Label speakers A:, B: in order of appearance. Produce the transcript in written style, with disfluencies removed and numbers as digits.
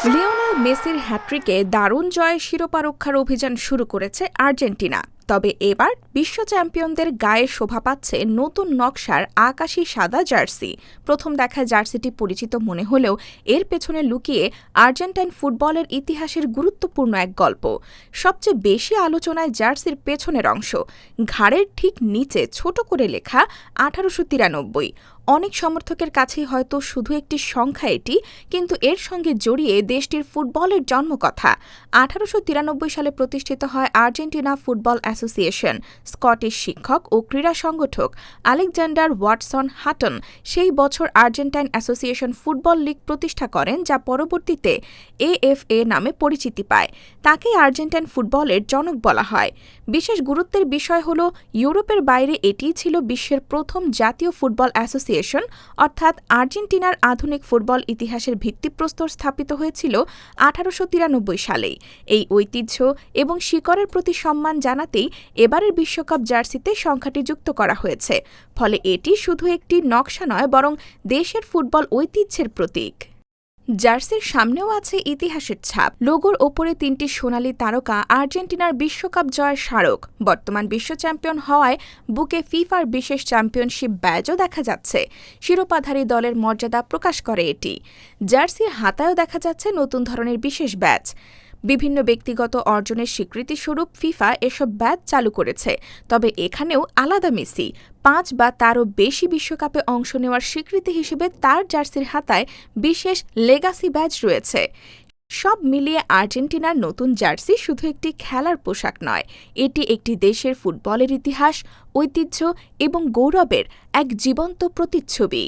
A: Lionel মেসির হ্যাট্রিকে দারুণ জয়ে শিরোপা রক্ষার অভিযান শুরু করেছে আর্জেন্টিনা। তবে এবার বিশ্ব চ্যাম্পিয়নদের গায়ে শোভা পাচ্ছে নতুন নকশার আকাশি সাদা জার্সি। প্রথম দেখায় জার্সিটি পরিচিত মনে হলেও এর পেছনে লুকিয়ে আর্জেন্টাইন ফুটবলের ইতিহাসের গুরুত্বপূর্ণ এক গল্প। সবচেয়ে বেশি আলোচনায় জার্সির পেছনের অংশ, ঘাড়ের ঠিক নিচে ছোট করে লেখা 1893। অনেক সমর্থকের কাছেই হয়তো শুধু একটি সংখ্যা এটি, কিন্তু এর সঙ্গে জড়িয়ে দেশটির ফুটবলের জন্মকথা। 1893 সালে প্রতিষ্ঠিত হয় আর্জেন্টিনা ফুটবল অ্যাসোসিয়েশন। স্কটিশ শিক্ষক ও ক্রীড়া সংগঠক আলেকজান্ডার ওয়াটসন হাটন সেই বছর আর্জেন্টাইন অ্যাসোসিয়েশন ফুটবল লীগ প্রতিষ্ঠা করেন, যা পরবর্তীতে এএফএ নামে পরিচিতি পায়। তাকেই আর্জেন্টাইন ফুটবলের জনক বলা হয়। বিশেষ গুরুত্বের বিষয় হল, ইউরোপের বাইরে এটিই ছিল বিশ্বের প্রথম জাতীয় ফুটবল অ্যাসোসিয়েশন, অর্থাৎ আর্জেন্টিনার আধুনিক ফুটবল ইতিহাসের ভিত্তিপ্রস্তর স্থাপিত হয়েছিল 1893 সালেই। এই ঐতিহ্য এবং শিকড়ের প্রতি সম্মান জানাতেই এবারের বিশ্বকাপ জার্সিতে সংখ্যাটি যুক্ত করা হয়েছে। ফলে এটি শুধু একটি নকশা নয়, বরং দেশের ফুটবল ঐতিহ্যের প্রতীক। জার্সির সামনেও আছে ইতিহাসের ছাপ। লোগোর ওপরে 3টি সোনালি তারকা আর্জেন্টিনার বিশ্বকাপ জয়ের স্মারক। বর্তমান বিশ্ব চ্যাম্পিয়ন হওয়ায় বুকে ফিফার বিশেষ চ্যাম্পিয়নশিপ ব্যাজও দেখা যাচ্ছে। শিরোপাধারী দলের মর্যাদা প্রকাশ করে এটি। জার্সির হাতায়ও দেখা যাচ্ছে নতুন ধরনের বিশেষ ব্যাজ। বিভিন্ন ব্যক্তিগত অর্জনের স্বীকৃতিস্বরূপ ফিফা এসব ব্যাজ চালু করেছে। তবে এখানেও আলাদা মেসি 5 বা তারও বেশি বিশ্বকাপে অংশ নেওয়ার স্বীকৃতি হিসেবে তার জার্সির হাতায় বিশেষ লেগাসি ব্যাজ রয়েছে। সব মিলিয়ে আর্জেন্টিনার নতুন জার্সি শুধু একটি খেলার পোশাক নয়, এটি একটি দেশের ফুটবলের ইতিহাস, ঐতিহ্য এবং গৌরবের এক জীবন্ত প্রতিচ্ছবি।